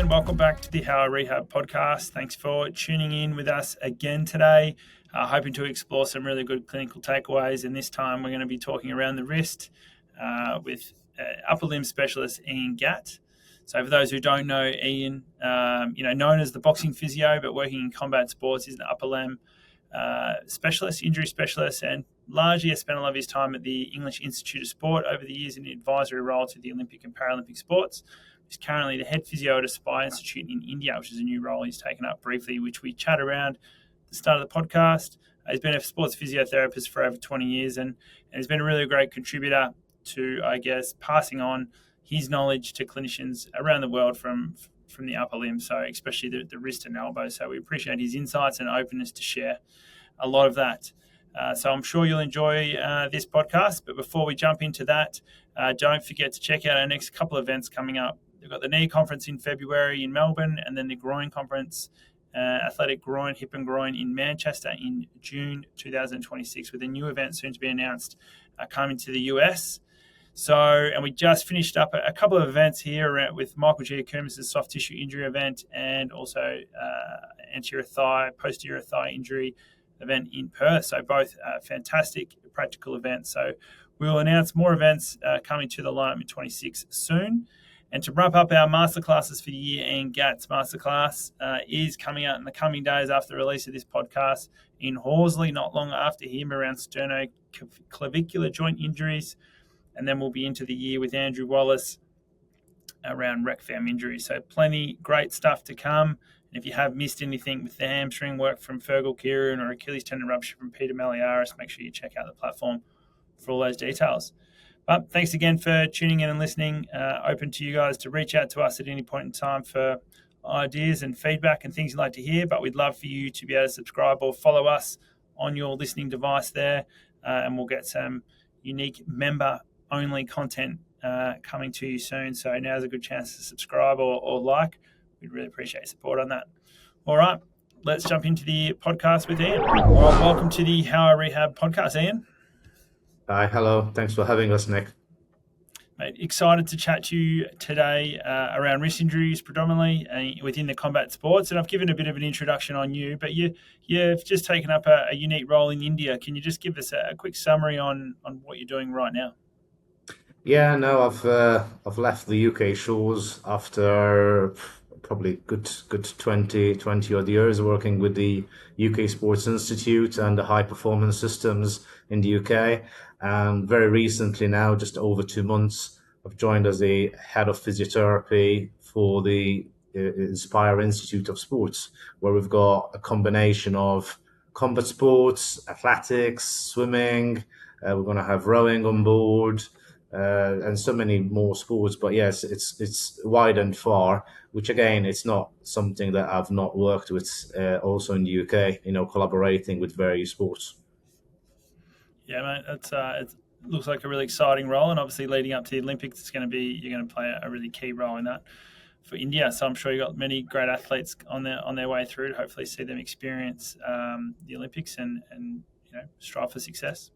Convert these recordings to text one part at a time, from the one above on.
and welcome back to the How I Rehab podcast. Thanks for tuning in with us again today. Hoping to explore some really good clinical takeaways, and this time we're going to be talking around the wrist with upper limb specialist Ian Gatt. So for those who don't know Ian, known as the boxing physio, but working in combat sports, he's an upper limb specialist, injury specialist, and largely has spent a lot of his time at the English Institute of Sport over the years in an advisory role to the Olympic and Paralympic sports. He's currently the head physio at Aspire Institute in India, which is a new role he's taken up briefly, which we chat around at the start of the podcast. He's been a sports physiotherapist for over 20 years and he's been a really great contributor to, passing on his knowledge to clinicians around the world from the upper limb, so especially the wrist and elbow. So we appreciate his insights and openness to share a lot of that. So I'm sure you'll enjoy this podcast. But before we jump into that, don't forget to check out our next couple of events coming up. We've got the knee conference in February in Melbourne, and then the groin conference, athletic groin, hip and groin in Manchester in June 2026, with a new event soon to be announced coming to the US. And we just finished up a couple of events here with Michael G. Coombs' soft tissue injury event, and also anterior thigh, posterior thigh injury event in Perth. So both fantastic practical events. So we will announce more events coming to the lineup in 26 soon. And to wrap up our masterclasses for the year, Ian Gatt's masterclass is coming out in the coming days after the release of this podcast in Horsley, not long after him, around sternoclavicular joint injuries. And then we'll be into the year with Andrew Wallace around rec-fam injuries. So plenty great stuff to come. And if you have missed anything with the hamstring work from Fergal Kieran or Achilles tendon rupture from Peter Maliaris, make sure you check out the platform for all those details. But thanks again for tuning in and listening. Open to you guys to reach out to us at any point in time for ideas and feedback and things you'd like to hear. But we'd love for you to be able to subscribe or follow us on your listening device there. And we'll get some unique member-only content coming to you soon. So now's a good chance to subscribe or like. We'd really appreciate your support on that. All right, let's jump into the podcast with Ian. All right, welcome to the How I Rehab podcast, Ian. Hi, hello. Thanks for having us, Nick. Mate, excited to chat to you today around wrist injuries predominantly within the combat sports. And I've given a bit of an introduction on you, but you've just taken up a unique role in India. Can you just give us a quick summary on what you're doing right now? Yeah, no, I've left the UK shores after probably good 20 odd years working with the UK Sports Institute and the high performance systems in the UK. And very recently now, just over 2 months, I've joined as the head of physiotherapy for the Aspire Institute of Sports, where we've got a combination of combat sports, athletics, swimming. We're going to have rowing on board, and so many more sports. But yes, it's wide and far, which again, it's not something that I've not worked with also in the UK, collaborating with various sports. Yeah, mate, it looks like a really exciting role, and obviously leading up to the Olympics, you're going to play a really key role in that for India. So I'm sure you've got many great athletes on their way through to hopefully see them experience the Olympics and strive for success.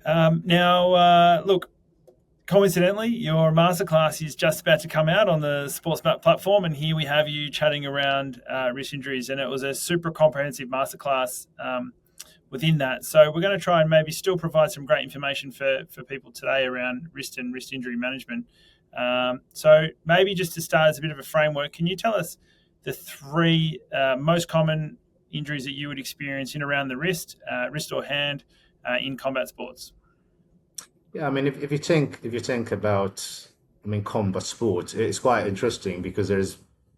Look, coincidentally, your masterclass is just about to come out on the SportsMap platform, and here we have you chatting around wrist injuries, and it was a super comprehensive masterclass within that. So we're going to try and maybe still provide some great information for people today around wrist and wrist injury management. So maybe just to start as a bit of a framework, can you tell us the three most common injuries that you would experience in around the wrist or hand in combat sports? Yeah, I mean, if you think about, combat sports, it's quite interesting because there's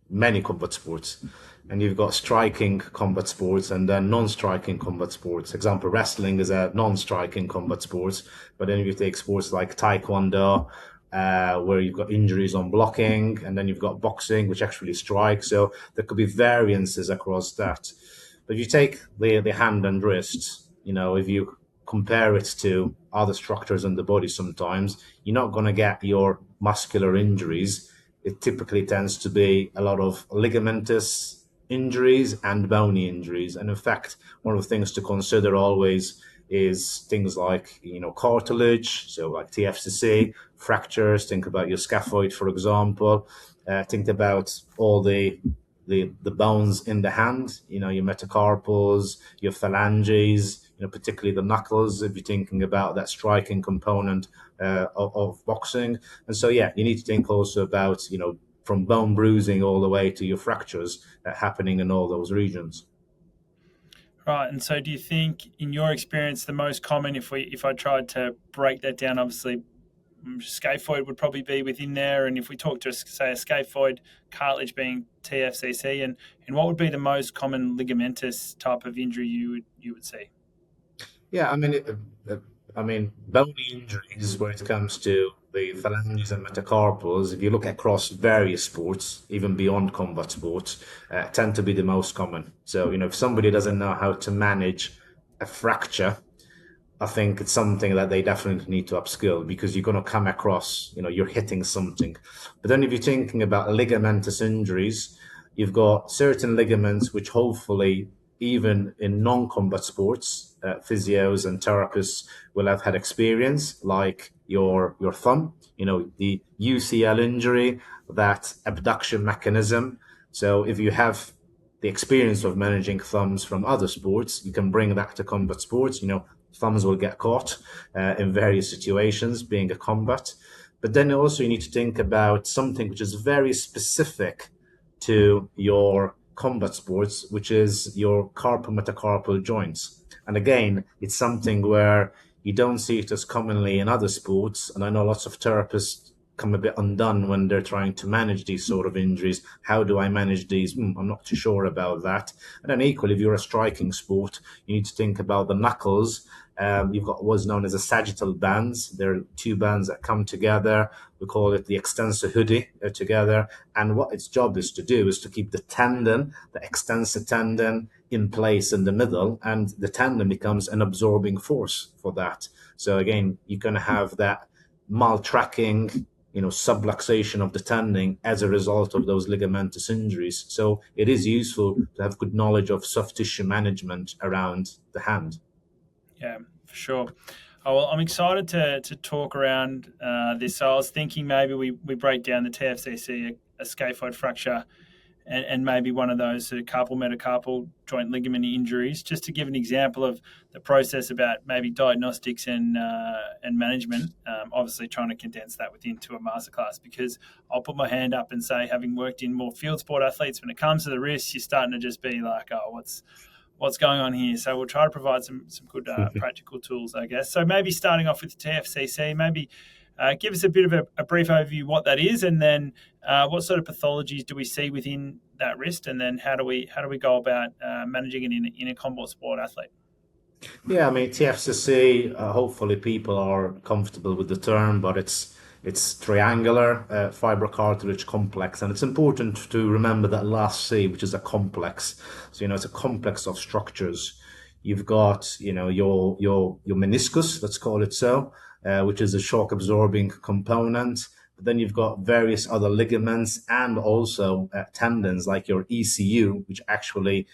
many combat sports, and you've got striking combat sports and then non-striking combat sports. Example, wrestling is a non-striking combat sports, but then you take sports like taekwondo, where you've got injuries on blocking, and then you've got boxing, which actually strikes. So there could be variances across that. But if you take the hand and wrist, if you compare it to other structures in the body, sometimes you're not going to get your muscular injuries. It typically tends to be a lot of ligamentous injuries and bony injuries. And in fact, one of the things to consider always is things like, cartilage, so like TFCC, fractures. Think about your scaphoid, for example. Think about all the bones in the hand, your metacarpals, your phalanges, particularly the knuckles, if you're thinking about that striking component of boxing. And so, yeah, you need to think also about, from bone bruising all the way to your fractures happening in all those regions. Right, and so do you think, in your experience, the most common, if I tried to break that down, obviously scaphoid would probably be within there, and if we talk to say a scaphoid, cartilage being TFCC, and what would be the most common ligamentous type of injury you would see? Yeah, bony injuries when it comes to the phalanges and metacarpals, if you look across various sports, even beyond combat sports, tend to be the most common. So, if somebody doesn't know how to manage a fracture, I think it's something that they definitely need to upskill, because you're going to come across, you're hitting something. But then if you're thinking about ligamentous injuries, you've got certain ligaments which hopefully, even in non-combat sports, physios and therapists will have had experience, like your thumb, the UCL injury, that abduction mechanism. So if you have the experience of managing thumbs from other sports, you can bring that to combat sports. Thumbs will get caught in various situations, being a combat. But then also you need to think about something which is very specific to your combat sports, which is your carpometacarpal joints. And again, it's something where you don't see it as commonly in other sports. And I know lots of therapists come a bit undone when they're trying to manage these sort of injuries. How do I manage these? I'm not too sure about that. And then equally, if you're a striking sport, you need to think about the knuckles. You've got what's known as the sagittal bands. There are two bands that come together. We call it the extensor hoodie together. And what its job is to do is to keep the tendon, the extensor tendon, in place in the middle, and the tendon becomes an absorbing force for that. So again, you're going to have that maltracking, subluxation of the tendon as a result of those ligamentous injuries. So it is useful to have good knowledge of soft tissue management around the hand. Yeah, for sure. Oh, well, I'm excited to talk around this. So I was thinking maybe we break down the TFCC, a scaphoid fracture, and maybe one of those sort of carpal metacarpal joint ligament injuries, just to give an example of the process about maybe diagnostics and management. Obviously, trying to condense that into a masterclass, because I'll put my hand up and say, having worked in more field sport athletes, when it comes to the wrists, you're starting to just be like, oh, what's going on here? So we'll try to provide some good practical tools, I guess. So maybe starting off with the TFCC, maybe give us a bit of a brief overview what that is, and then what sort of pathologies do we see within that wrist, and then how do we go about managing it in a combat sport athlete? Yeah, TFCC. Hopefully, people are comfortable with the term, but it's triangular fibrocartilage complex, and it's important to remember that last C, which is a complex. So it's a complex of structures. You've got your meniscus, let's call it so, which is a shock absorbing component. But then you've got various other ligaments and also tendons, like your ECU, which actually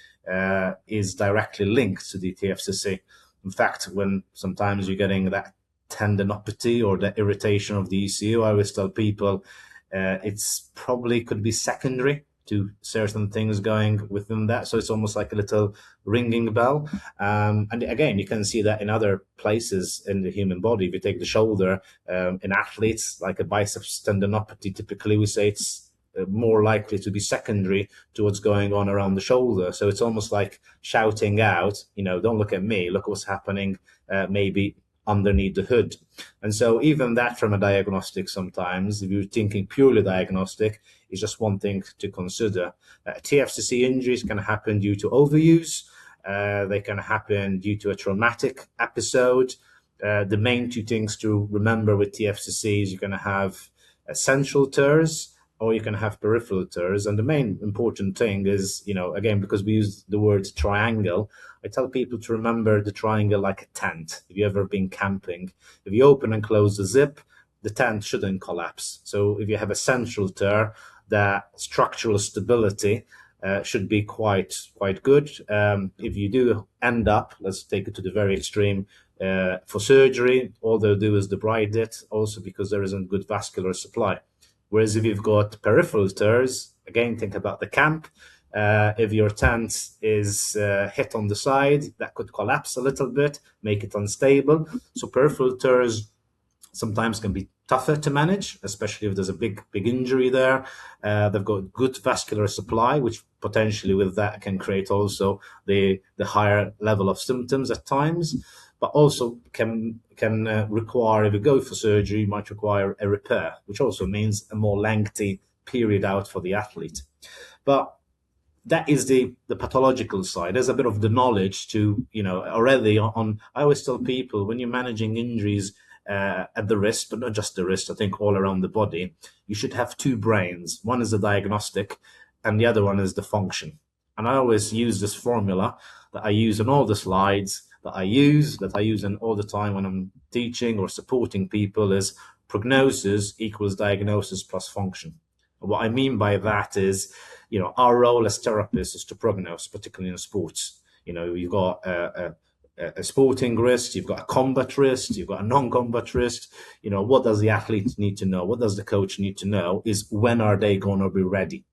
is directly linked to the TFCC. In fact, when sometimes you're getting that tendinopathy or the irritation of the ECU, I always tell people it's probably could be secondary to certain things going within that. So it's almost like a little ringing bell. And again, you can see that in other places in the human body. If you take the shoulder, in athletes, like a biceps tendinopathy, typically we say it's more likely to be secondary to what's going on around the shoulder. So it's almost like shouting out, don't look at me, look what's happening maybe underneath the hood. And so even that, from a diagnostic, sometimes, if you're thinking purely diagnostic, is just one thing to consider. TFCC injuries can happen due to overuse. They can happen due to a traumatic episode. The main two things to remember with TFCC is you're going to have central tears, or you can have peripheral tears. And the main important thing is, again, because we use the word triangle, I tell people to remember the triangle like a tent. If you've ever been camping, if you open and close the zip, the tent shouldn't collapse. So if you have a central tear, that structural stability should be quite good. If you do end up, let's take it to the very extreme, For surgery, all they'll do is debride it, also because there isn't good vascular supply. Whereas if you've got peripheral tears, again, think about the camp. If your tent is hit on the side, that could collapse a little bit, make it unstable. So peripheral tears sometimes can be tougher to manage, especially if there's a big injury there. They've got good vascular supply, which potentially with that can create also the higher level of symptoms at times, but also can require, if you go for surgery, might require a repair, which also means a more lengthy period out for the athlete. But that is the pathological side. There's a bit of the knowledge to, already on. I always tell people, when you're managing injuries at the wrist, but not just the wrist, I think all around the body, you should have two brains. One is the diagnostic and the other one is the function. And I always use this formula that I use on all the slides that I use in all the time when I'm teaching or supporting people, is prognosis equals diagnosis plus function. And what I mean by that is, our role as therapists is to prognose, particularly in sports. You've got a sporting wrist, you've got a combat wrist, you've got a non-combat wrist. What does the athlete need to know? What does the coach need to know is when are they going to be ready?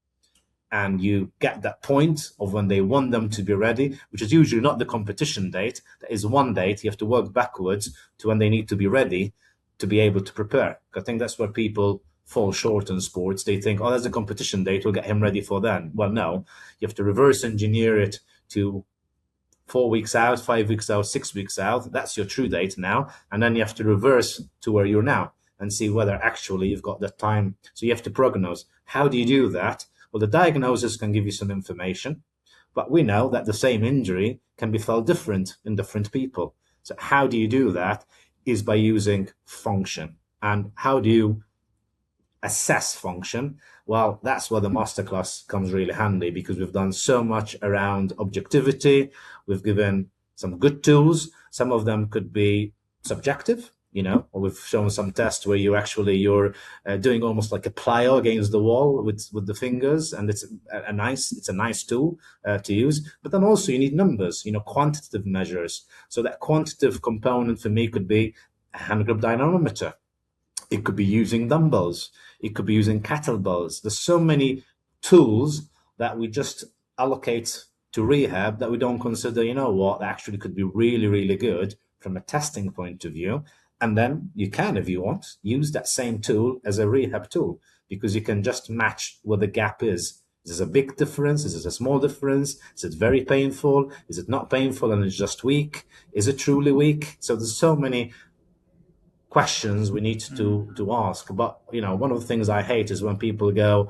And you get that point of when they want them to be ready, which is usually not the competition date. That is one date. You have to work backwards to when they need to be ready to be able to prepare. I think that's where people fall short in sports. They think, oh, there's a competition date, we'll get him ready for then. Well, no, you have to reverse engineer it to 4 weeks out, 5 weeks out, 6 weeks out. That's your true date now. And then you have to reverse to where you're now and see whether actually you've got that time. So you have to prognose. How do you do that? Well, the diagnosis can give you some information, but we know that the same injury can be felt different in different people. So how do you do that? Is by using function. And how do you assess function? Well, that's where the masterclass comes really handy, because we've done so much around objectivity. We've given some good tools. Some of them could be subjective, or we've shown some tests where you're doing almost like a plyo against the wall with the fingers, and it's a nice tool to use. But then also you need numbers, quantitative measures. So that quantitative component for me could be a hand grip dynamometer. It could be using dumbbells. It could be using kettlebells. There's so many tools that we just allocate to rehab that we don't consider, that actually could be really, really good from a testing point of view. And then you can, if you want, use that same tool as a rehab tool, because you can just match what the gap is. Is this a big difference? Is it a small difference? Is it very painful? Is it not painful and it's just weak? Is it truly weak? So there's so many questions we need to ask. But one of the things I hate is when people go,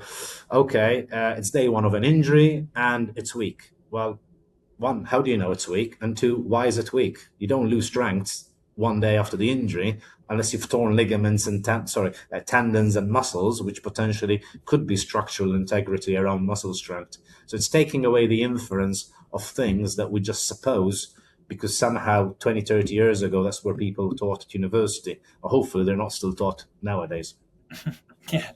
okay, it's day one of an injury and it's weak. Well, one, how do you know it's weak? And two, why is it weak? You don't lose strength one day after the injury unless you've torn ligaments and tendons and muscles, which potentially could be structural integrity around muscle strength. So it's taking away the inference of things that we just suppose, because somehow 20, 30 years ago, that's where people taught at university. Or hopefully they're not still taught nowadays. Yeah.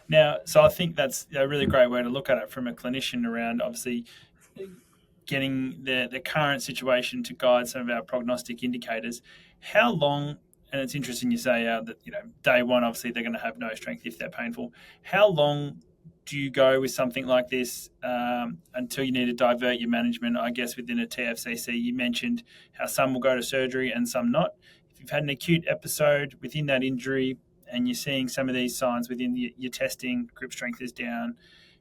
Now, so I think that's a really great way to look at it from a clinician around, obviously, getting the current situation to guide some of our prognostic indicators. How long, and it's interesting you say that, day one, obviously they're going to have no strength if they're painful. How long do you go with something like this until you need to divert your management, I guess, within a TFCC? You mentioned how some will go to surgery and some not. If you've had an acute episode within that injury and you're seeing some of these signs within your testing, grip strength is down,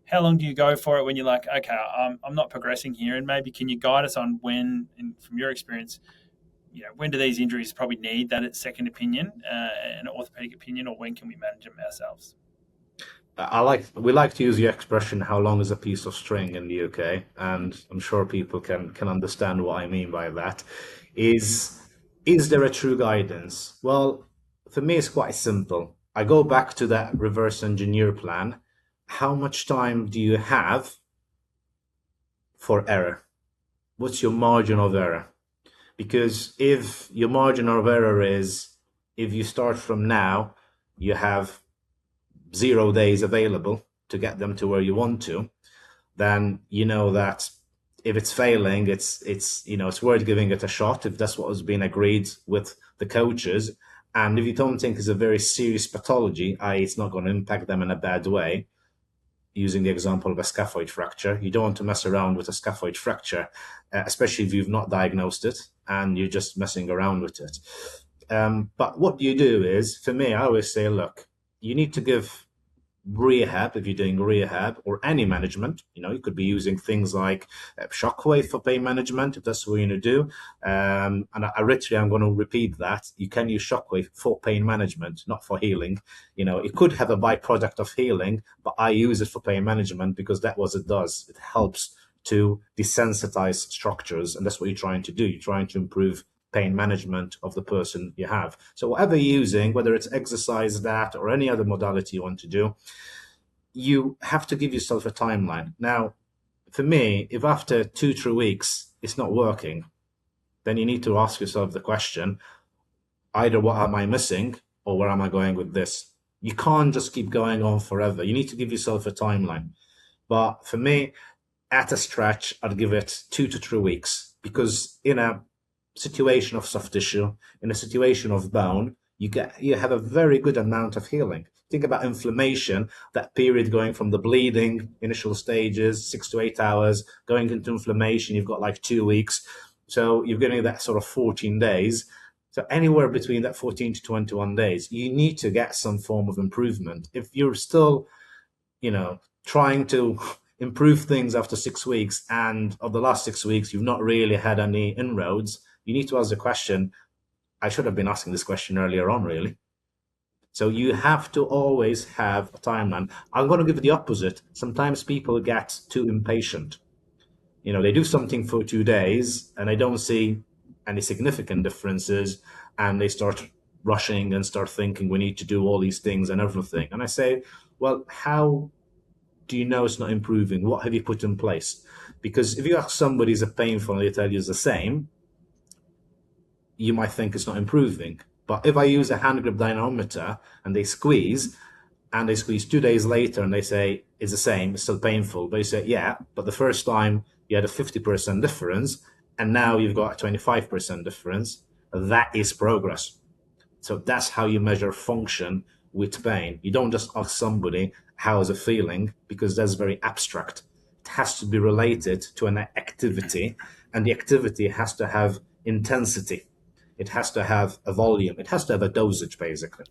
how long do you go for it when you're like, okay, I'm not progressing here? And maybe can you guide us on when, and from your experience, when do these injuries probably need that second opinion, an orthopedic opinion, or when can we manage them ourselves? We like to use the expression, how long is a piece of string in the UK, and I'm sure people can understand what I mean by that. Is there a true guidance? Well, for me, it's quite simple. I go back to that reverse engineer plan. How much time do you have for error? What's your margin of error? Because if your margin of error is, if you start from now, you have 0 days available to get them to where you want to, then you know that if it's failing, it's worth giving it a shot if that's what has been agreed with the coaches. And if you don't think it's a very serious pathology, i.e., it's not going to impact them in a bad way, using the example of a scaphoid fracture, you don't want to mess around with a scaphoid fracture, especially if you've not diagnosed it and you're just messing around with it. But what you do is, for me, I always say, look, you need to give rehab if you're doing rehab or any management. You could be using things like shockwave for pain management if that's what you're going to do. And I'm going to repeat that. You can use shockwave for pain management, not for healing. It could have a byproduct of healing, but I use it for pain management because that's what it does. It helps to desensitize structures, and that's what you're trying to do. You're trying to improve pain management of the person you have. So whatever you're using, whether it's exercise, that, or any other modality you want to do, you have to give yourself a timeline. Now, for me, if after 2-3 weeks it's not working, then you need to ask yourself the question, either what am I missing or where am I going with this? You can't just keep going on forever. You need to give yourself a timeline. But for me, at a stretch, I'd give it 2-3 weeks, because in a situation of soft tissue, in a situation of bone, you have a very good amount of healing. Think about inflammation, that period going from the bleeding initial stages, 6 to 8 hours, going into inflammation, you've got like 2 weeks. So you're getting that sort of 14 days. So anywhere between that 14 to 21 days, you need to get some form of improvement. If you're still, trying to improve things after 6 weeks, and of the last 6 weeks, you've not really had any inroads, you need to ask the question, I should have been asking this question earlier on, really. So you have to always have a timeline. I'm going to give it the opposite. Sometimes people get too impatient. They do something for 2 days and they don't see any significant differences, and they start rushing and start thinking we need to do all these things and everything. And I say, well, how do you know it's not improving? What have you put in place? Because if you ask somebody is it painful and they tell you it's the same, you might think it's not improving. But if I use a hand grip dynamometer and they squeeze 2 days later and they say it's the same, it's still painful, but you say, yeah, but the first time you had a 50% difference and now you've got a 25% difference, that is progress. So that's how you measure function with pain. You don't just ask somebody, how is it feeling? Because that's very abstract. It has to be related to an activity, and the activity has to have intensity. It has to have a volume. It has to have a dosage, basically.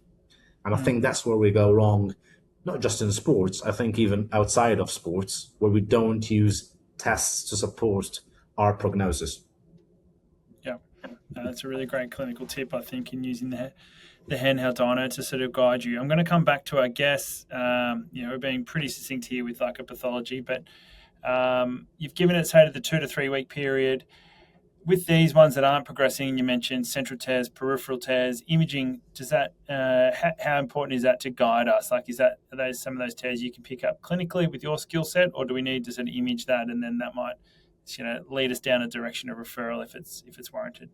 And I think that's where we go wrong, not just in sports, I think even outside of sports, where we don't use tests to support our prognosis. Yeah, that's a really great clinical tip, I think, in using the handheld dyno to sort of guide you. I'm going to come back to, I guess, we're being pretty succinct here with like a pathology, but you've given it, say, to the 2 to 3 week period. With these ones that aren't progressing, you mentioned central tears, peripheral tears, imaging. Does that how important is that to guide us? Like, are those some of those tears you can pick up clinically with your skill set, or do we need to sort of image that, and then that might lead us down a direction of referral if it's warranted?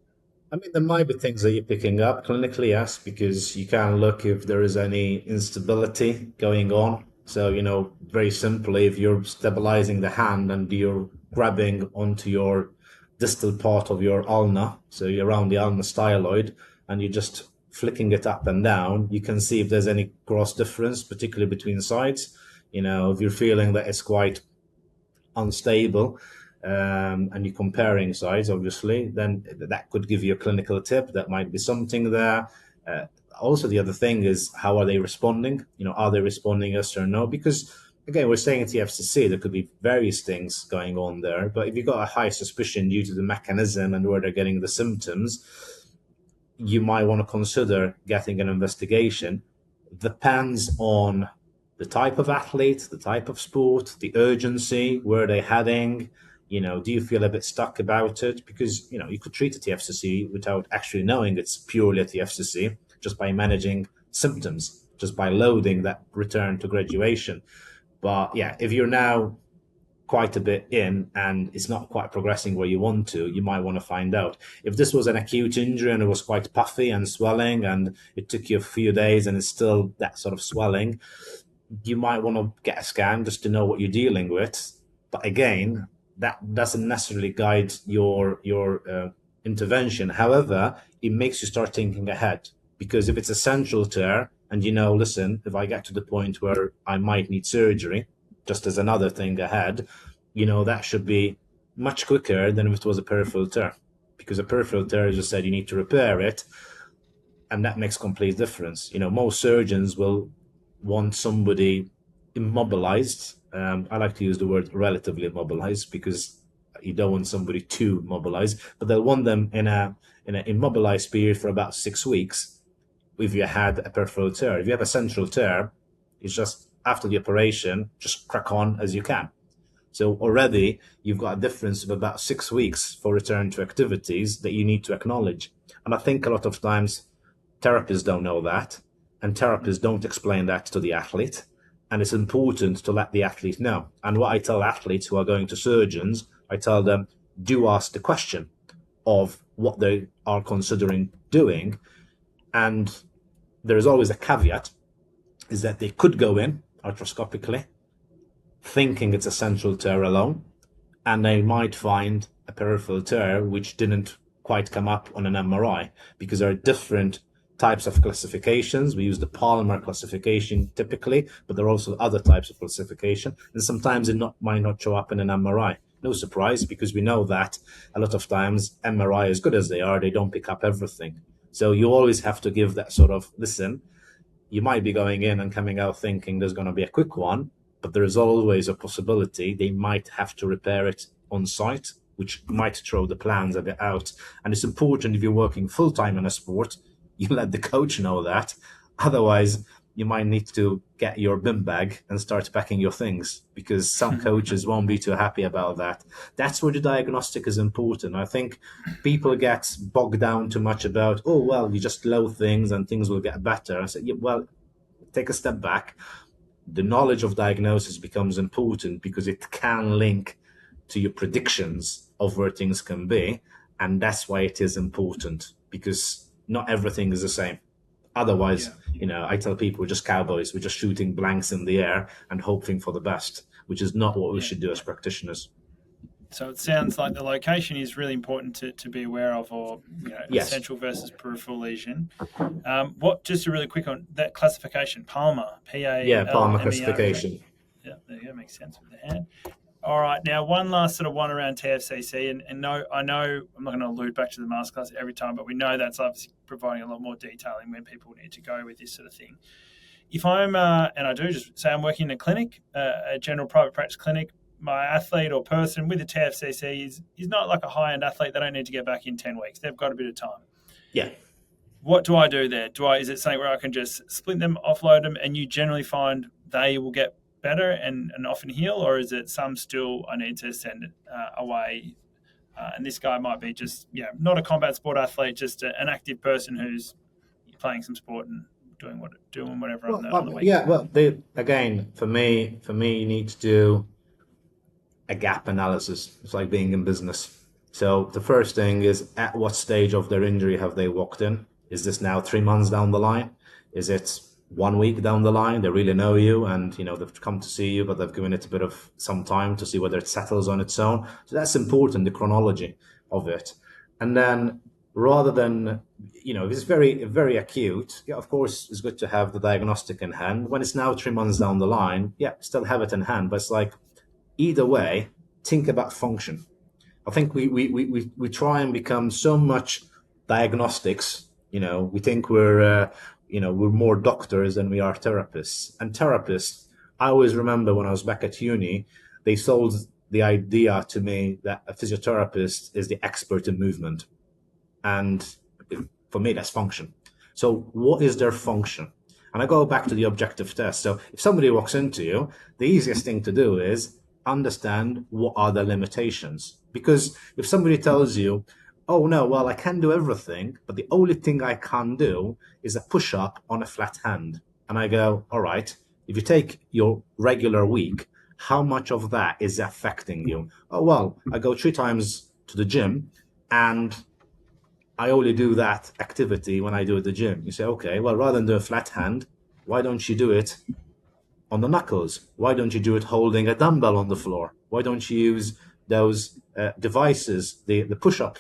I mean, there might be things that you're picking up clinically, yes, because you can look if there is any instability going on. So, very simply, if you're stabilizing the hand and you're grabbing onto your distal part of your ulna, so you're around the ulnar styloid, and you're just flicking it up and down, you can see if there's any gross difference, particularly between sides. If you're feeling that it's quite unstable, and you're comparing sides, obviously, then that could give you a clinical tip. That might be something there. Also, the other thing is, how are they responding? Are they responding yes or no? Because, again, we're saying at TFCC, there could be various things going on there. But if you've got a high suspicion due to the mechanism and where they're getting the symptoms, you might want to consider getting an investigation. Depends on the type of athlete, the type of sport, the urgency, where they're heading. Do you feel a bit stuck about it? Because, you could treat a TFCC without actually knowing it's purely a TFCC, just by managing symptoms, just by loading that return to graduation. But yeah, if you're now quite a bit in and it's not quite progressing where you want to, you might want to find out. If this was an acute injury and it was quite puffy and swelling and it took you a few days and it's still that sort of swelling, you might want to get a scan just to know what you're dealing with. But again, that doesn't necessarily guide your intervention. However, it makes you start thinking ahead, because if it's a central tear and listen, if I get to the point where I might need surgery, just as another thing ahead, that should be much quicker than if it was a peripheral tear, because a peripheral tear, as you said, you need to repair it, and that makes complete difference. Most surgeons will want somebody immobilized. I like to use the word relatively immobilized, because you don't want somebody too mobilized, but they'll want them in an immobilized period for about 6 weeks if you had a peripheral tear. If you have a central tear, it's just after the operation, just crack on as you can. So already you've got a difference of about 6 weeks for return to activities that you need to acknowledge. And I think a lot of times therapists don't know that, and therapists don't explain that to the athlete. And it's important to let the athlete know. And what I tell athletes who are going to surgeons, I tell them, do ask the question of what they are considering doing. And there is always a caveat, is that they could go in arthroscopically thinking it's a central tear alone, and they might find a peripheral tear which didn't quite come up on an MRI, because there are different types of classifications. We use the Palmer classification typically, but there are also other types of classification, and sometimes it might not show up in an MRI. No surprise, because we know that a lot of times MRI, as good as they are, they don't pick up everything. So you always have to give that sort of, listen, you might be going in and coming out thinking there's going to be a quick one, but there is always a possibility they might have to repair it on site, which might throw the plans a bit out. And it's important, if you're working full-time in a sport, you let the coach know that. Otherwise, you might need to get your bin bag and start packing your things, because some coaches won't be too happy about that. That's where the diagnostic is important. I think people get bogged down too much about, oh, well, you just low things and things will get better. I said, yeah, well, take a step back. The knowledge of diagnosis becomes important, because it can link to your predictions of where things can be. And that's why it is important, because not everything is the same. Otherwise, I tell people we're just cowboys. We're just shooting blanks in the air and hoping for the best, which is not what we should do as practitioners. So it sounds like the location is really important to be aware of, or Yes. central versus peripheral lesion. Just a really quick on that classification, Palmer, P-A-L-M-E-R. Palmer classification. Yeah, there you go, makes sense with the hand. All right, now one last sort of one around TFCC, and no, I know I'm not going to allude back to the masterclass every time, but we know that's obviously providing a lot more detail in where people need to go with this sort of thing. If I'm, and I do just say I'm working in a clinic, a general private practice clinic, my athlete or person with the TFCC is not like a high-end athlete. They don't need to get back in 10 weeks. They've got a bit of time. Yeah. What do I do there? Is it something where I can just split them, offload them, and you generally find they will get better and often heal, or is it some still I need to send away? And this guy might be just not a combat sport athlete, just an active person who's playing some sport and doing whatever on the weekend. Yeah, well, again, for me, you need to do a gap analysis. It's like being in business. So the first thing is, at what stage of their injury have they walked in? Is this now 3 months down the line? Is it 1 week down the line? They really know you, and they've come to see you, but they've given it a bit of some time to see whether it settles on its own. So that's important, the chronology of it. And then, rather than if it's very, very acute, of course it's good to have the diagnostic in hand. When it's now 3 months down the line, still have it in hand. But it's like, either way, think about function. I think we try and become so much diagnostics. We think we're more doctors than we are therapists. And therapists, I always remember when I was back at uni, they sold the idea to me that a physiotherapist is the expert in movement. And for me, that's function. So what is their function? And I go back to the objective test. So if somebody walks into you, the easiest thing to do is understand what are the limitations. Because if somebody tells you, oh no, well, I can do everything, but the only thing I can do is a push-up on a flat hand. And I go, all right, if you take your regular week, how much of that is affecting you? Oh, well, I go 3 times to the gym and I only do that activity when I do at the gym. You say, okay, well, rather than do a flat hand, why don't you do it on the knuckles? Why don't you do it holding a dumbbell on the floor? Why don't you use those devices, the push-up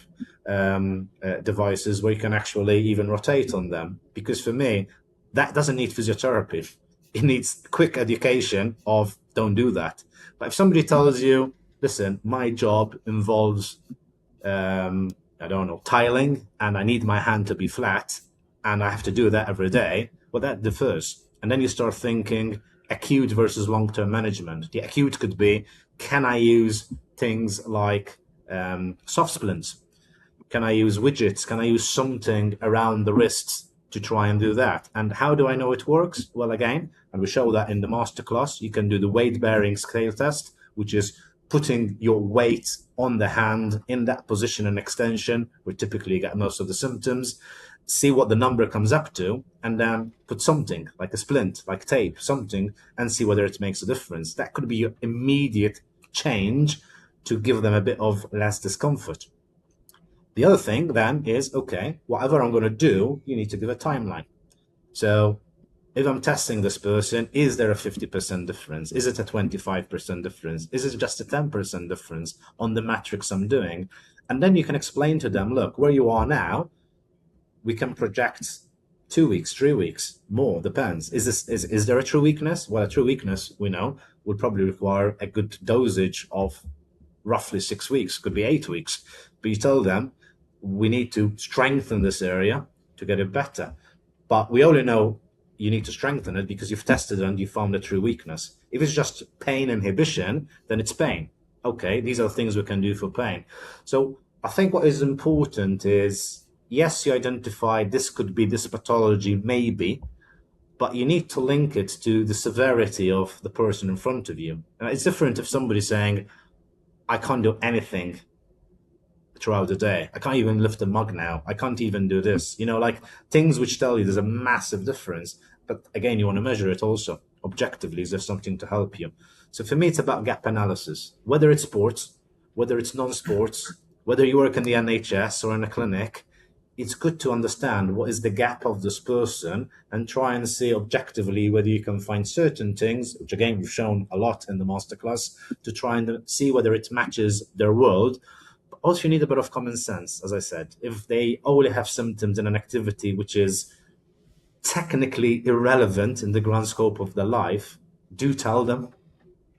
devices where you can actually even rotate on them. Because for me, that doesn't need physiotherapy. It needs quick education of don't do that. But if somebody tells you, listen, my job involves, I don't know, tiling, and I need my hand to be flat, and I have to do that every day, well, that differs. And then you start thinking acute versus long-term management. The acute could be, can I use things like soft splints? Can I use widgets? Can I use something around the wrists to try and do that? And how do I know it works? Well, again, and we show that in the masterclass, you can do the weight-bearing scale test, which is putting your weight on the hand in that position and extension, where typically you get most of the symptoms, see what the number comes up to, and then put something like a splint, like tape, something, and see whether it makes a difference. That could be your immediate change to give them a bit of less discomfort. The other thing then is, okay, whatever I'm going to do, you need to give a timeline. So if I'm testing this person, is there a 50% difference? Is it a 25% difference? Is it just a 10% difference on the metrics I'm doing? And then you can explain to them, look, where you are now, we can project 2 weeks, 3 weeks, more, depends. Is there a true weakness? Well, a true weakness, we know, would probably require a good dosage of roughly 6 weeks, could be 8 weeks. But you tell them, we need to strengthen this area to get it better. But we only know you need to strengthen it because you've tested it and you found a true weakness. If it's just pain inhibition, then it's pain. Okay, these are things we can do for pain. So I think what is important is, yes, you identify this could be this pathology, maybe, but you need to link it to the severity of the person in front of you. And it's different if somebody's saying, I can't do anything throughout the day. I can't even lift a mug now. I can't even do this. Like things which tell you there's a massive difference. But again, you want to measure it also objectively. Is there something to help you? So for me, it's about gap analysis, whether it's sports, whether it's non-sports, whether you work in the NHS or in a clinic. It's good to understand what is the gap of this person and try and see objectively whether you can find certain things, which again, we've shown a lot in the masterclass, to try and see whether it matches their world. Also, you need a bit of common sense, as I said. If they only have symptoms in an activity which is technically irrelevant in the grand scope of their life, do tell them.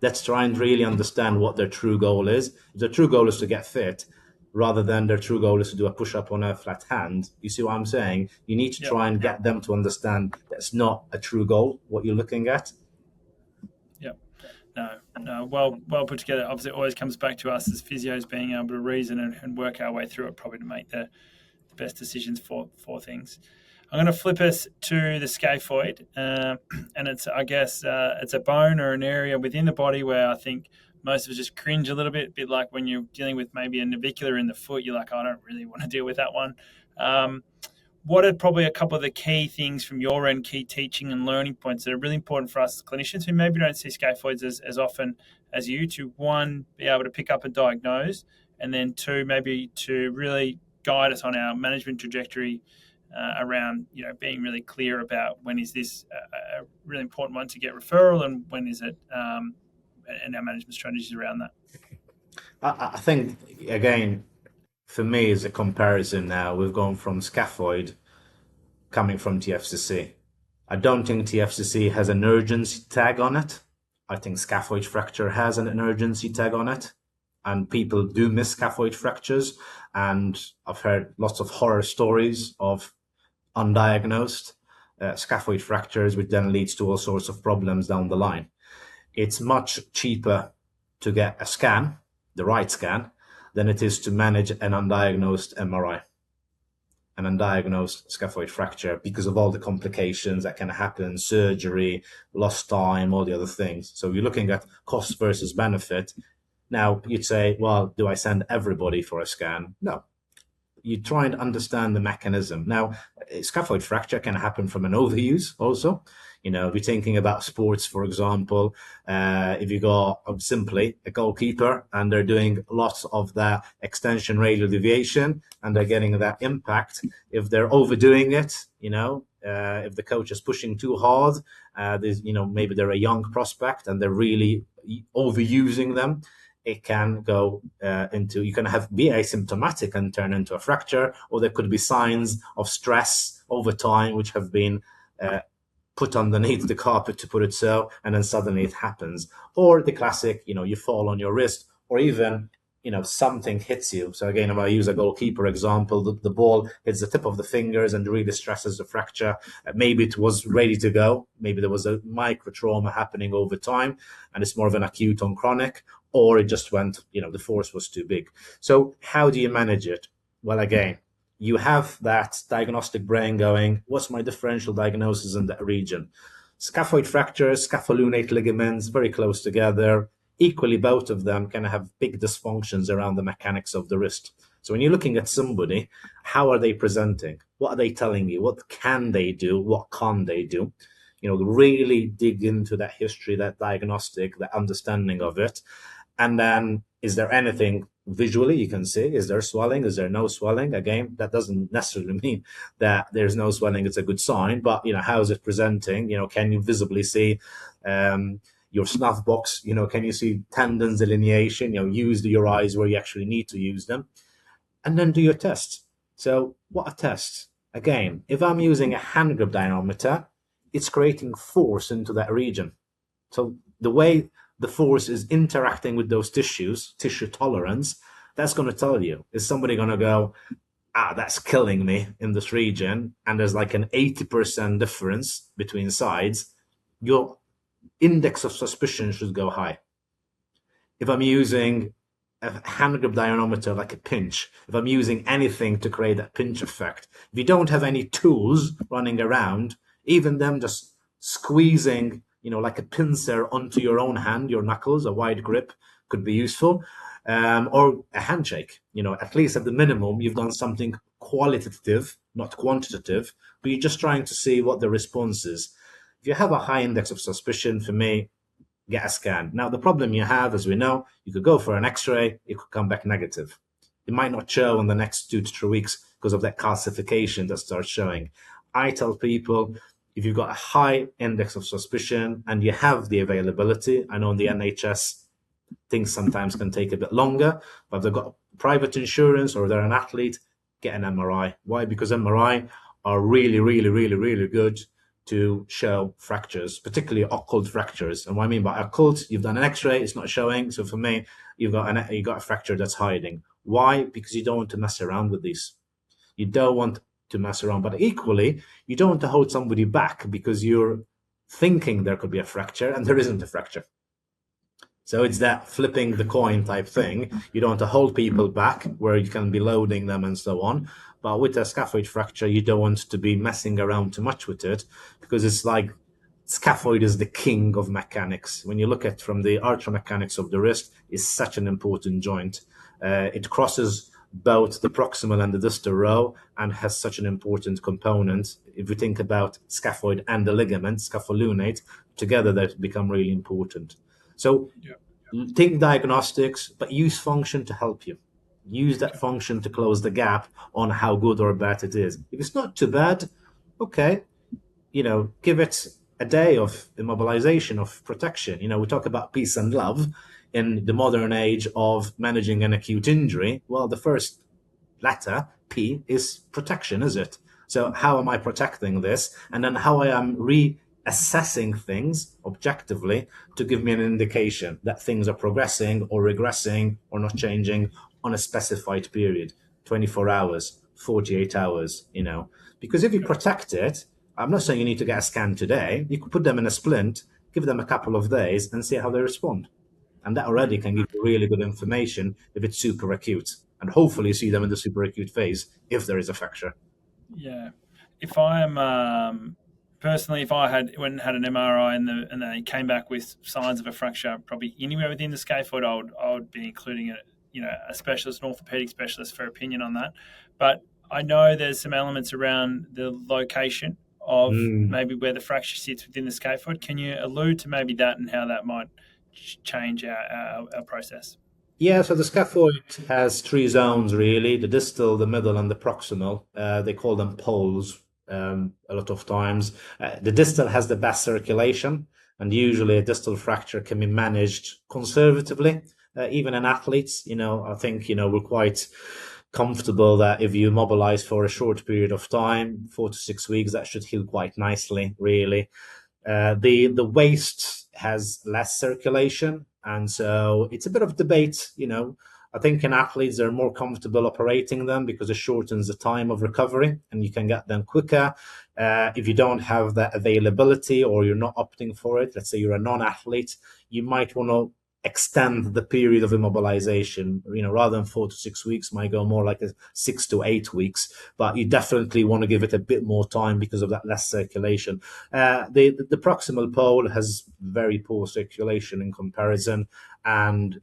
Let's try and really understand what their true goal is. If their true goal is to get fit, rather than their true goal is to do a push-up on a flat hand, you see what I'm saying? You need to try and get them to understand that's not a true goal, what you're looking at. No, well put together. Obviously, it always comes back to us as physios being able to reason and work our way through it, probably to make the best decisions for things. I'm going to flip us to the scaphoid, and it's, I guess, it's a bone or an area within the body where I think most of us just cringe a bit like when you're dealing with maybe a navicular in the foot. You're like, I don't really want to deal with that one. What are probably a couple of the key things from your end, key teaching and learning points that are really important for us as clinicians who maybe don't see scaphoids as often as you, to, one, be able to pick up and diagnose, and then two, maybe to really guide us on our management trajectory around, being really clear about when is this a really important one to get referral and when is it, and our management strategies around that. I think, again, for me, as a comparison now, we've gone from scaphoid coming from TFCC. I don't think TFCC has an urgency tag on it. I think scaphoid fracture has an urgency tag on it. And people do miss scaphoid fractures. And I've heard lots of horror stories of undiagnosed scaphoid fractures, which then leads to all sorts of problems down the line. It's much cheaper to get a scan, the right scan, than it is to manage an undiagnosed MRI, an undiagnosed scaphoid fracture, because of all the complications that can happen, surgery, lost time, all the other things. So you're looking at cost versus benefit. Now, you'd say, well, do I send everybody for a scan? No. You try and understand the mechanism. Now, scaphoid fracture can happen from an overuse also. If you're thinking about sports, for example, if you got simply a goalkeeper and they're doing lots of the extension radial deviation and they're getting that impact, if they're overdoing it, if the coach is pushing too hard, maybe they're a young prospect and they're really overusing them. it can go you can be asymptomatic and turn into a fracture, or there could be signs of stress over time which have been put underneath the carpet, to put it so, and then suddenly it happens. Or the classic, you fall on your wrist, or even, something hits you. So again, if I use a goalkeeper example, the ball hits the tip of the fingers and really stresses the fracture. Maybe it was ready to go. Maybe there was a micro trauma happening over time, and it's more of an acute on chronic, or it just went, the force was too big. So how do you manage it? Well, again, you have that diagnostic brain going, what's my differential diagnosis in that region? Scaphoid fractures, scapholunate ligaments, very close together. Equally, both of them can have big dysfunctions around the mechanics of the wrist. So when you're looking at somebody, how are they presenting? What are they telling you? What can they do? What can't they do? Really dig into that history, that diagnostic, that understanding of it. And then, is there anything visually you can see? Is there swelling? Is there no swelling? Again, that doesn't necessarily mean that there's no swelling. It's a good sign. But, how is it presenting? Can you visibly see your snuff box? Can you see tendons delineation? Use your eyes where you actually need to use them. And then do your test. So what a test. Again, if I'm using a hand grip dynamometer, it's creating force into that region. So the way the force is interacting with those tissues, tissue tolerance, that's going to tell you. Is somebody going to go, that's killing me in this region, and there's like an 80% difference between sides, your index of suspicion should go high. If I'm using a hand grip dynamometer, like a pinch, if I'm using anything to create that pinch effect, if you don't have any tools running around, even them just squeezing, like a pincer onto your own hand, your knuckles, a wide grip could be useful, or a handshake. At least at the minimum, you've done something qualitative, not quantitative, but you're just trying to see what the response is. If you have a high index of suspicion, for me, get a scan. Now, the problem you have, as we know, you could go for an X-ray, it could come back negative. It might not show in the next 2 to 3 weeks because of that calcification that starts showing. I tell people, if you've got a high index of suspicion and you have the availability, I know in the NHS things sometimes can take a bit longer, but if they've got private insurance or they're an athlete, get an MRI. Why? Because MRI are really, really, really, really good to show fractures, particularly occult fractures. And what I mean by occult, you've done an X-ray, it's not showing. So for me, you've got a fracture that's hiding. Why? Because you don't want to mess around with these. You don't want to mess around, but equally, you don't want to hold somebody back because you're thinking there could be a fracture and there isn't a fracture. So it's that flipping the coin type thing. You don't want to hold people back where you can be loading them and so on. But with a scaphoid fracture, you don't want to be messing around too much with it, because it's like scaphoid is the king of mechanics. When you look at from the arthromechanics of the wrist, it's such an important joint. It crosses both the proximal and the distal row and has such an important component. If you think about scaphoid and the ligament, scapholunate, together they become really important. So think diagnostics, but use function to help you. Use that function to close the gap on how good or bad it is. If it's not too bad, okay, give it a day of immobilization, of protection. We talk about peace and love in the modern age of managing an acute injury. Well, the first letter, P, is protection, is it? So how am I protecting this? And then how I am reassessing things objectively to give me an indication that things are progressing or regressing or not changing on a specified period, 24 hours, 48 hours, Because if you protect it, I'm not saying you need to get a scan today. You could put them in a splint, give them a couple of days and see how they respond. And that already can give you really good information if it's super acute. And hopefully see them in the super acute phase if there is a fracture. Yeah. If I am personally, if I had went and had an MRI and they came back with signs of a fracture, probably anywhere within the scaphoid, I would be including a specialist, an orthopedic specialist, for opinion on that. But I know there's some elements around the location of maybe where the fracture sits within the scaphoid. Can you allude to maybe that and how that might change our process? Yeah, so the scaphoid has 3 zones really: the distal, the middle, and the proximal. They call them poles a lot of times. The distal has the best circulation, and usually a distal fracture can be managed conservatively even in athletes. I think, we're quite comfortable that if you mobilize for a short period of time, 4 to 6 weeks, that should heal quite nicely, really. The waist has less circulation, and so it's a bit of debate. I think in athletes they're more comfortable operating them because it shortens the time of recovery and you can get them quicker. If you don't have that availability or you're not opting for it, let's say you're a non-athlete, you might want to extend the period of immobilization. Rather than 4 to 6 weeks, might go more like 6 to 8 weeks. But you definitely want to give it a bit more time because of that less circulation. The proximal pole has very poor circulation in comparison, and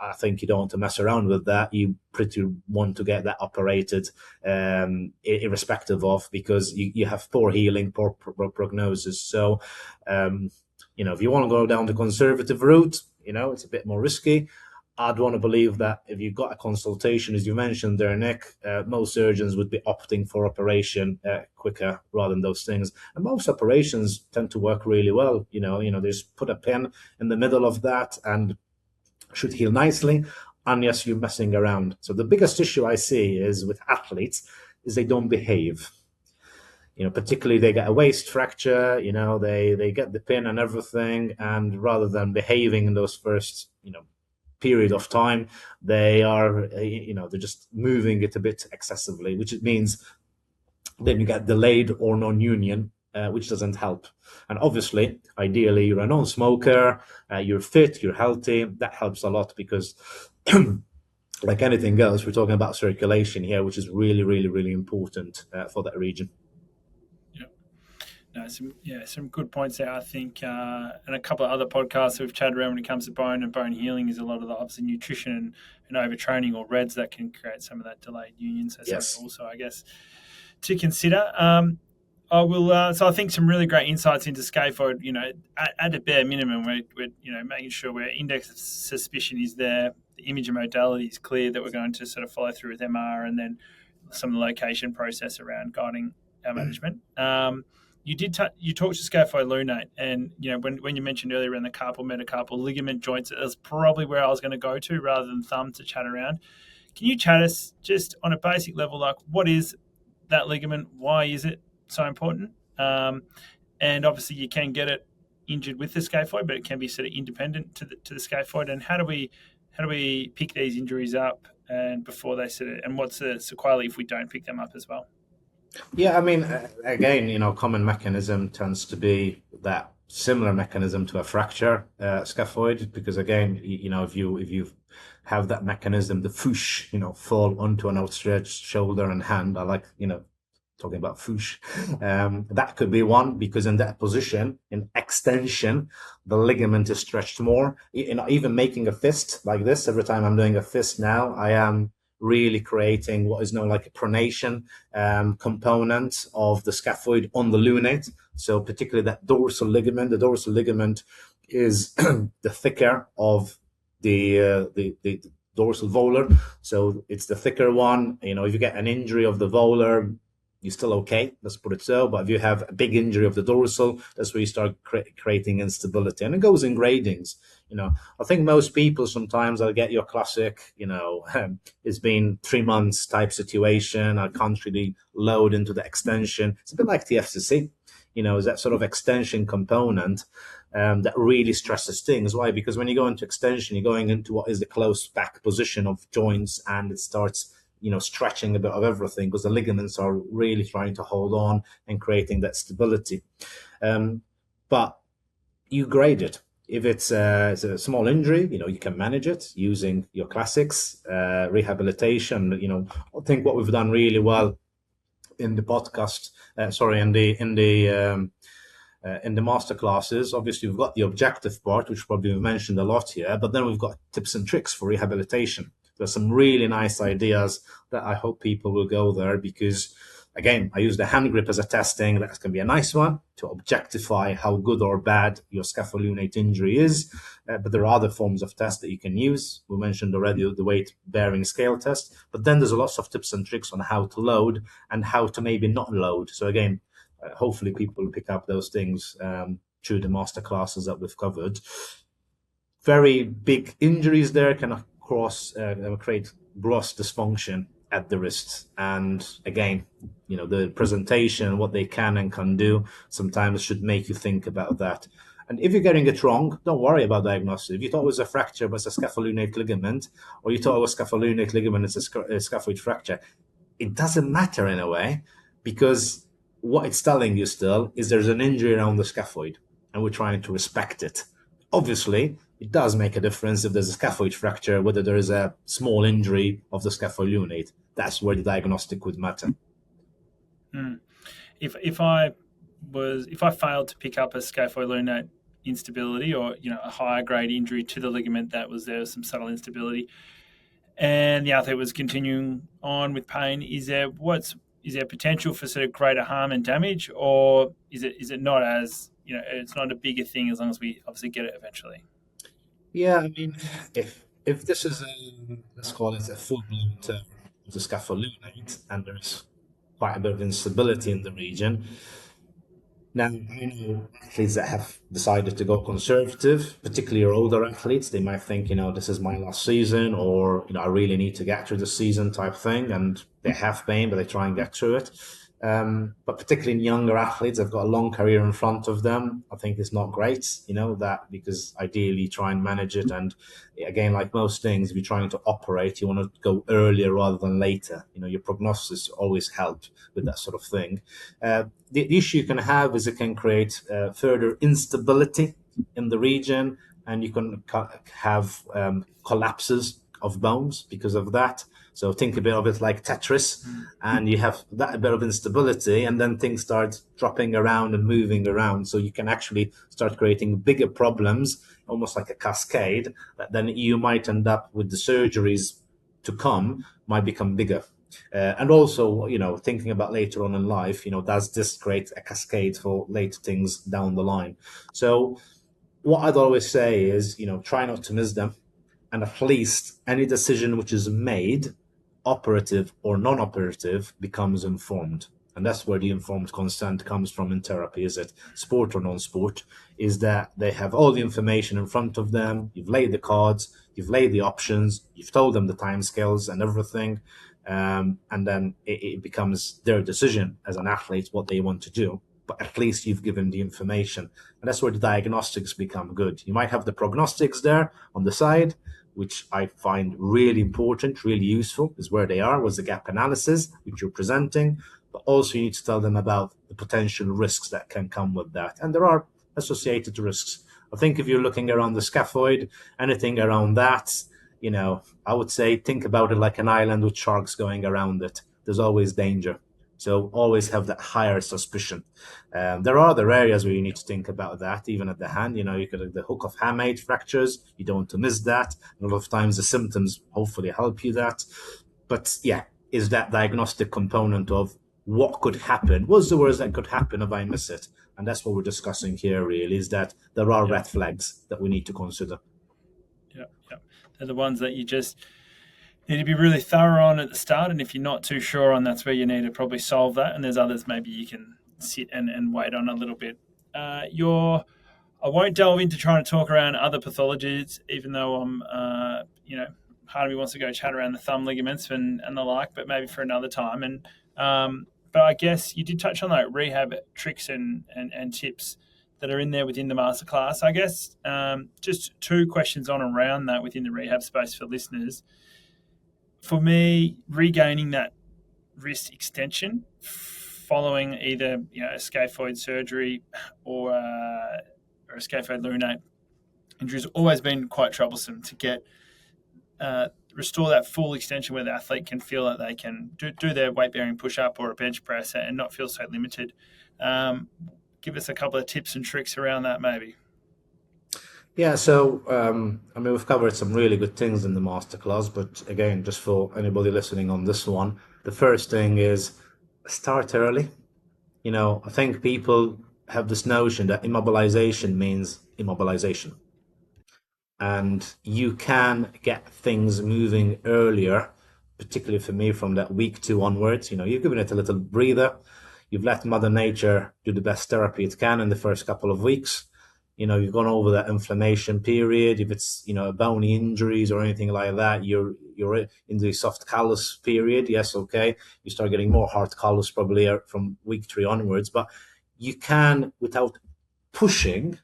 I think you don't want to mess around with that. You pretty want to get that operated, irrespective of, because you have poor healing, poor prognosis. So, if you want to go down the conservative route, it's a bit more risky. I'd want to believe that if you've got a consultation, as you mentioned there, Nick, most surgeons would be opting for operation quicker rather than those things. And most operations tend to work really well. They just put a pin in the middle of that and should heal nicely, unless you're messing around. So the biggest issue I see is with athletes is they don't behave. Particularly they get a waist fracture, they get the pin and everything, and rather than behaving in those first, period of time, they are, they're just moving it a bit excessively, which it means then you get delayed or non-union, which doesn't help. And obviously, ideally, you're a non-smoker, you're fit, you're healthy. That helps a lot because like anything else, we're talking about circulation here, which is really, really, really important for that region. No, some good points there, I think, and a couple of other podcasts we've chatted around when it comes to bone and bone healing is a lot of the obviously nutrition and overtraining or REDs that can create some of that delayed union. So yes. something also, I guess, to consider. I will. So I think some really great insights into scaphoid. At a bare minimum, we're making sure our index of suspicion is there, the imaging modality is clear, that we're going to sort of follow through with MR, and then some of the location process around guiding our management. You talked to Scapholunate, and when you mentioned earlier around the carpal metacarpal ligament joints, that's probably where I was going to go to rather than thumb to chat around. Can you chat us just on a basic level, like what is that ligament? Why is it so important? And obviously you can get it injured with the scaphoid, but it can be sort of independent to the scaphoid. And how do we pick these injuries up and before they and what's the sequelae if we don't pick them up as well? Yeah, I mean, again, common mechanism tends to be that similar mechanism to a fracture scaphoid, because again, if you have that mechanism, the foosh, fall onto an outstretched shoulder and hand. I like, talking about foosh. That could be one, because in that position, in extension, the ligament is stretched more. Even making a fist like this, every time I'm doing a fist now, I am really creating what is known like a pronation component of the scaphoid on the lunate. So particularly that dorsal ligament. The dorsal ligament is the thicker of the dorsal volar. So it's the thicker one. If you get an injury of the volar, you're still okay, let's put it so. But if you have a big injury of the dorsal, that's where you start creating instability. And it goes in gradings. I think most people sometimes I'll get your classic, it's been 3 months type situation. I can't really load into the extension. It's a bit like TFCC, is that sort of extension component that really stresses things. Why? Because when you go into extension, you're going into what is the close back position of joints, and it starts stretching a bit of everything because the ligaments are really trying to hold on and creating that stability. But you grade it. If it's a small injury, you can manage it using your classics, rehabilitation. I think what we've done really well in the podcast, in the master classes, obviously we've got the objective part, which probably we've mentioned a lot here, but then we've got tips and tricks for rehabilitation. There's some really nice ideas that I hope people will go there, because again, I use the hand grip as a testing. That's going to be a nice one to objectify how good or bad your scapholunate injury is. But there are other forms of tests that you can use. We mentioned already the weight bearing scale test, but then there's lots of tips and tricks on how to load and how to maybe not load. So again, hopefully people will pick up those things through the master classes that we've covered. very big injuries there can, of course, create gross dysfunction at the wrist. And again, the presentation, what they can and can do, sometimes should make you think about that. And if you're getting it wrong, don't worry about diagnosis. If you thought it was a fracture, but it's a scapholunate ligament, or you thought it was scapholunate ligament, it's a scaphoid fracture, it doesn't matter in a way, because what it's telling you still is there's an injury around the scaphoid, and we're trying to respect it. Obviously, it does make a difference if there's a scaphoid fracture, whether there is a small injury of the scapholunate. That's where the diagnostic would matter. If I failed to pick up a scapholunate instability, or a higher grade injury to the ligament that was there, some subtle instability, and the athlete was continuing on with pain, is there potential for sort of greater harm and damage, or is it not as it's not a bigger thing as long as we obviously get it eventually? Yeah, I mean, if this is let's call it a full-blown term of the scapholunate, and there's quite a bit of instability in the region. Now, I know athletes that have decided to go conservative, particularly your older athletes. They might think, this is my last season, or, I really need to get through the season type thing. And they have pain, but they try and get through it. But particularly in younger athletes, they've got a long career in front of them. I think it's not great, that, because ideally try and manage it. And again, like most things, if you're trying to operate, you want to go earlier rather than later. Your prognosis always helps with that sort of thing. The issue you can have is it can create further instability in the region, and you can have collapses of bones because of that. So think a bit of it like Tetris, and you have that bit of instability, and then things start dropping around and moving around. So you can actually start creating bigger problems, almost like a cascade, that then you might end up with the surgeries to come might become bigger. And also, thinking about later on in life, does this create a cascade for later things down the line? So what I'd always say is, try not to miss them. And at least any decision which is made, operative or non-operative, becomes informed. And that's where the informed consent comes from in therapy. Is it sport or non-sport? Is that they have all the information in front of them. You've laid the cards, you've laid the options, you've told them the timescales and everything. And then it becomes their decision as an athlete what they want to do. But at least you've given the information. And that's where the diagnostics become good. You might have the prognostics there on the side, which I find really important, really useful, is where they are, was the gap analysis, which you're presenting. But also you need to tell them about the potential risks that can come with that. And there are associated risks. I think if you're looking around the scaphoid, anything around that, I would say think about it like an island with sharks going around it. There's always danger. So always have that higher suspicion. There are other areas where you need to think about that, even at the hand. You could have the hook of hamate fractures. You don't want to miss that. A lot of times the symptoms hopefully help you that. But yeah, is that diagnostic component of what could happen? What's the worst that could happen if I miss it? And that's what we're discussing here, really, is that there are red flags that we need to consider. Yeah. They're the ones that you just need to be really thorough on at the start, and if you're not too sure on, that's where you need to probably solve that. And there's others maybe you can sit and wait on a little bit. I won't delve into trying to talk around other pathologies, even though I'm, part of me wants to go chat around the thumb ligaments and the like, but maybe for another time. And but I guess you did touch on like rehab tricks and tips that are in there within the masterclass. I guess just two questions on around that within the rehab space for listeners. For me, regaining that wrist extension following either a scaphoid surgery or a scapholunate injury has always been quite troublesome to get restore that full extension where the athlete can feel that they can do their weight bearing push up or a bench press and not feel so limited. Give us a couple of tips and tricks around that, maybe. Yeah, so we've covered some really good things in the masterclass, but again, just for anybody listening on this one, the first thing is start early. I think people have this notion that immobilization means immobilization, and you can get things moving earlier, particularly for me from that week 2 onwards. You've given it a little breather. You've let Mother Nature do the best therapy it can in the first couple of weeks. you've gone over that inflammation period. If it's, bony injuries or anything like that, you're in the soft callus period. Yes, okay. You start getting more hard callus probably from week 3 onwards, but you can, without pushing,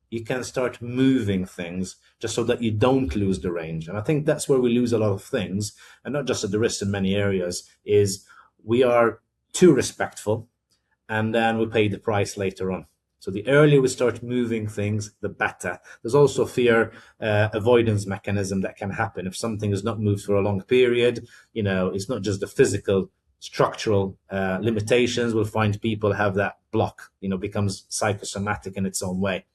you can start moving things just so that you don't lose the range. And I think that's where we lose a lot of things, and not just at the wrist, in many areas, is we are too respectful, and then we pay the price later on. So the earlier we start moving things, the better. There's also fear avoidance mechanism that can happen if something is not moved for a long period. It's not just the physical structural limitations. We'll find people have that block, becomes psychosomatic in its own way.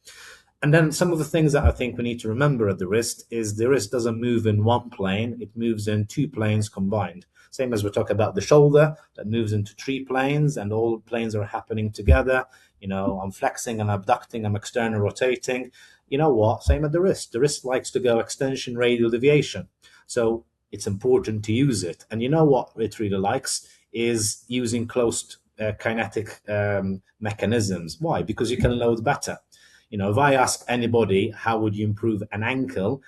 And then some of the things that I think we need to remember at the wrist is the wrist doesn't move in one plane, it moves in 2 planes combined. Same as we talk about the shoulder, that moves into 3 planes, and all planes are happening together. I'm flexing and abducting, I'm external rotating. You know what? Same at the wrist. The wrist likes to go extension radial deviation. So it's important to use it. And you know what it really likes is using closed kinetic mechanisms. Why? Because you can load better. If I ask anybody, how would you improve an ankle?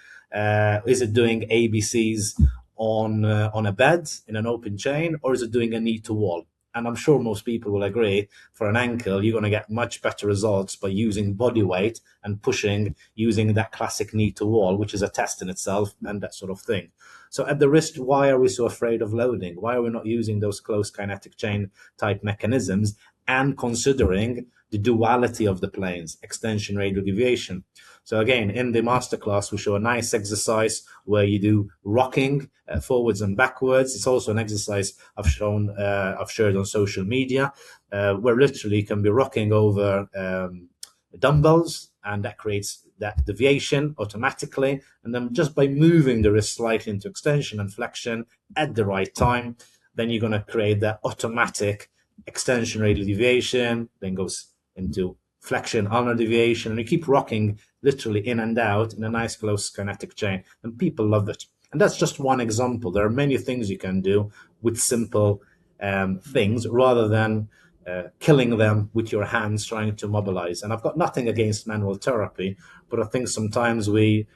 Is it doing ABCs on a bed in an open chain, or is it doing a knee to wall? And I'm sure most people will agree, for an ankle, you're going to get much better results by using body weight and pushing, using that classic knee to wall, which is a test in itself, and that sort of thing. So at the wrist, why are we so afraid of loading? Why are we not using those close kinetic chain type mechanisms and considering the duality of the planes, extension radial deviation? So again, in the masterclass, we show a nice exercise where you do rocking forwards and backwards. It's also an exercise I've shared on social media, where literally you can be rocking over dumbbells, and that creates that deviation automatically. And then just by moving the wrist slightly into extension and flexion at the right time, then you're going to create that automatic extension radial deviation, then goes into flexion ulnar deviation, and you keep rocking literally in and out in a nice close kinetic chain, and people love it. And that's just one example. There are many things you can do with simple things, rather than killing them with your hands trying to mobilize. And I've got nothing against manual therapy, but I think sometimes we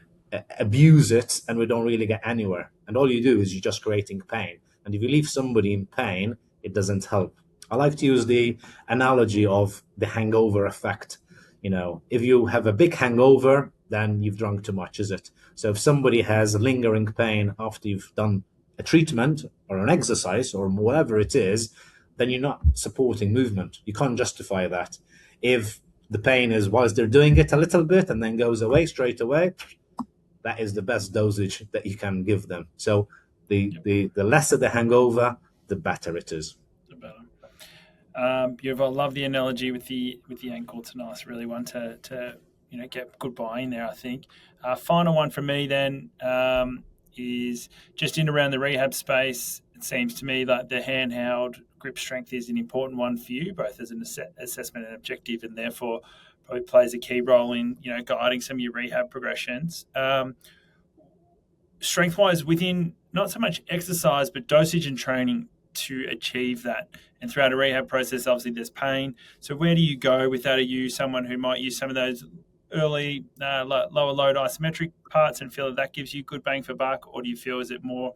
abuse it and we don't really get anywhere. And all you do is you're just creating pain. And if you leave somebody in pain, it doesn't help. I like to use the analogy of the hangover effect. If you have a big hangover, then you've drunk too much, is it? So if somebody has lingering pain after you've done a treatment or an exercise or whatever it is, then you're not supporting movement. You can't justify that. If the pain is whilst they're doing it a little bit and then goes away straight away, that is the best dosage that you can give them. So the lesser the hangover, the better it is. Beautiful. I love the analogy with the ankle. It's a nice, really one to get good buy-in there, I think. Final one for me then is just in around the rehab space. It seems to me like the handheld grip strength is an important one for you, both as an assessment and objective, and therefore probably plays a key role in guiding some of your rehab progressions. Strength-wise, within not so much exercise but dosage and training to achieve that. And throughout a rehab process, obviously there's pain. So where do you go with that? Are you someone who might use some of those early lower load isometric parts and feel that gives you good bang for buck, or do you feel is it more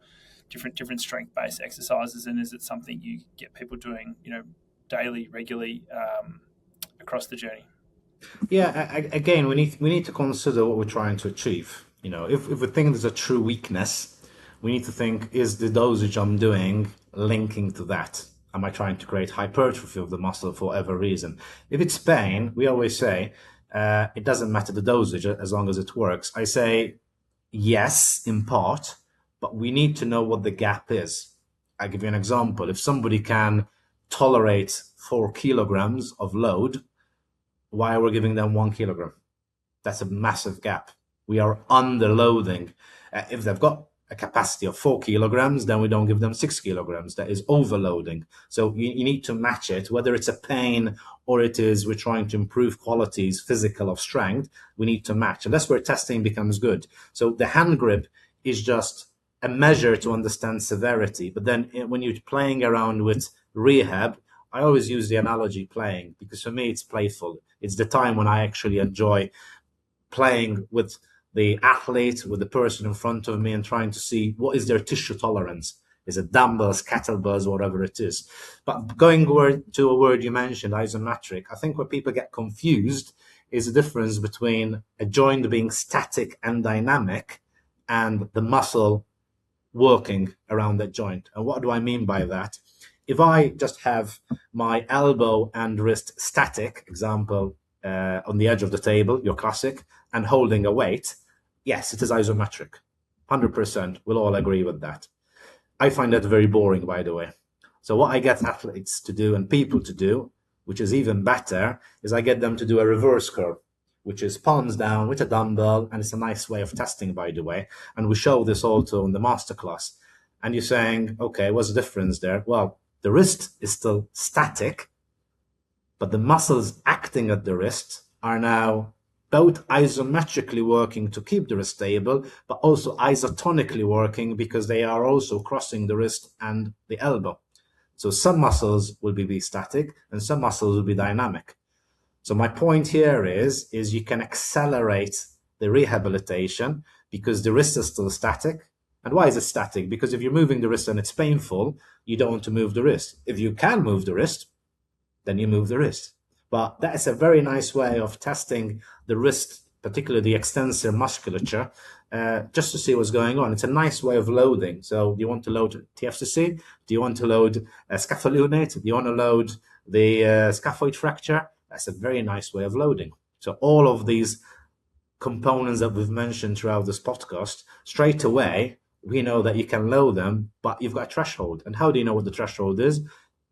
different strength-based exercises, and is it something you get people doing daily, regularly across the journey? Yeah, again, we need to consider what we're trying to achieve. If we think there's a true weakness, we need to think, is the dosage I'm doing linking to that? Am I trying to create hypertrophy of the muscle for whatever reason? If it's pain, we always say it doesn't matter the dosage as long as it works. I say yes, in part, but we need to know what the gap is. I'll give you an example. If somebody can tolerate 4 kilograms of load, why are we giving them 1 kilogram? That's a massive gap. We are underloading. If they've got a capacity of 4 kilograms, then we don't give them 6 kilograms. That is overloading. So you need to match it, whether it's a pain or it is we're trying to improve qualities physical of strength, we need to match. And that's where testing becomes good. So the hand grip is just a measure to understand severity. But then when you're playing around with rehab, I always use the analogy playing, because for me it's playful. It's the time when I actually enjoy playing with the athlete, with the person in front of me, and trying to see what is their tissue tolerance. Is it dumbbells, kettlebells, whatever it is? But going to a word you mentioned, isometric, I think where people get confused is the difference between a joint being static and dynamic and the muscle working around that joint. And what do I mean by that? If I just have my elbow and wrist static, example, on the edge of the table, your classic, and holding a weight, yes, it is isometric. 100%. We'll all agree with that. I find that very boring, by the way. So what I get athletes to do and people to do, which is even better, is I get them to do a reverse curl, which is palms down with a dumbbell, and it's a nice way of testing, by the way. And we show this also in the masterclass. And you're saying, okay, what's the difference there? Well, the wrist is still static, but the muscles acting at the wrist are now both isometrically working to keep the wrist stable, but also isotonically working because they are also crossing the wrist and the elbow. So some muscles will be static and some muscles will be dynamic. So my point here is you can accelerate the rehabilitation because the wrist is still static. And why is it static? Because if you're moving the wrist and it's painful, you don't want to move the wrist. If you can move the wrist, then you move the wrist. But that is a very nice way of testing the wrist, particularly the extensor musculature, just to see what's going on. It's a nice way of loading. So do you want to load TFCC? Do you want to load Scapholunate? Do you want to load the scaphoid fracture? That's a very nice way of loading. So all of these components that we've mentioned throughout this podcast, straight away, we know that you can load them, but you've got a threshold. And how do you know what the threshold is?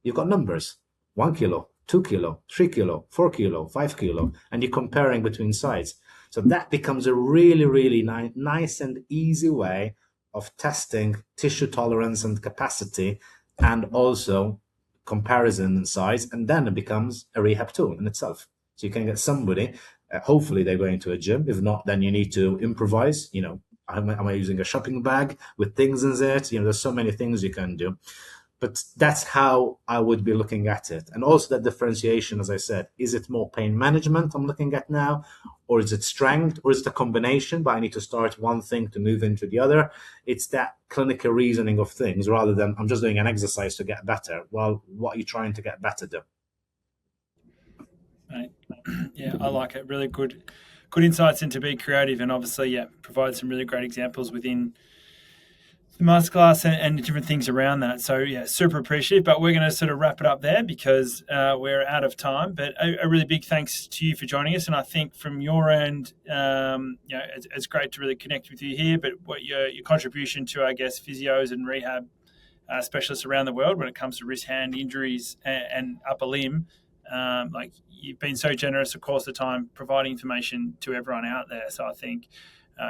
You've got numbers, 1 kilo, 2 kilo, 3 kilo, 4 kilo, 5 kilo, and you're comparing between sides. So that becomes a really, really nice and easy way of testing tissue tolerance and capacity, and also comparison in size, and then it becomes a rehab tool in itself. So you can get somebody, hopefully they're going to a gym. If not, then you need to improvise. Am I using a shopping bag with things in it? There's so many things you can do. But that's how I would be looking at it. And also that differentiation, as I said, is it more pain management I'm looking at now? Or is it strength? Or is it a combination? But I need to start one thing to move into the other. It's that clinical reasoning of things rather than I'm just doing an exercise to get better. Well, what are you trying to get better do? Right. Yeah, I like it. Really good insights into be creative, and obviously, provide some really great examples within the masterclass and different things around that. So super appreciative. But we're going to sort of wrap it up there because we're out of time. But a really big thanks to you for joining us. And I think from your end, it's great to really connect with you here. But what your contribution to, I guess, physios and rehab specialists around the world when it comes to wrist, hand injuries and upper limb, like you've been so generous across the time providing information to everyone out there. So I think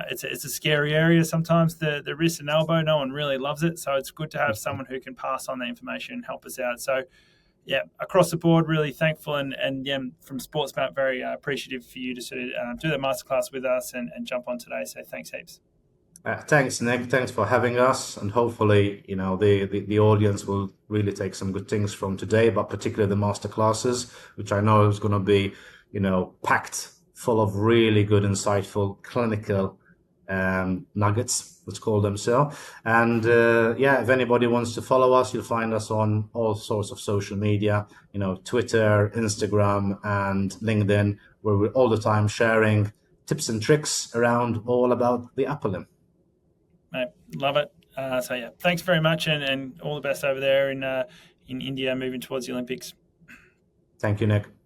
it's a scary area sometimes, the wrist and elbow. No one really loves it. So it's good to have someone who can pass on the information and help us out. So across the board, really thankful and from SportsMap, very appreciative for you to sort of do the masterclass with us and jump on today. So thanks heaps. Thanks, Nick. Thanks for having us, and hopefully, the audience will really take some good things from today, but particularly the master classes, which I know is going to be, packed full of really good, insightful, clinical nuggets. Let's call them so. And if anybody wants to follow us, you'll find us on all sorts of social media, Twitter, Instagram, and LinkedIn, where we're all the time sharing tips and tricks around all about the upper limb. Mate, love it. Thanks very much, and all the best over there in India moving towards the Olympics. Thank you, Nick.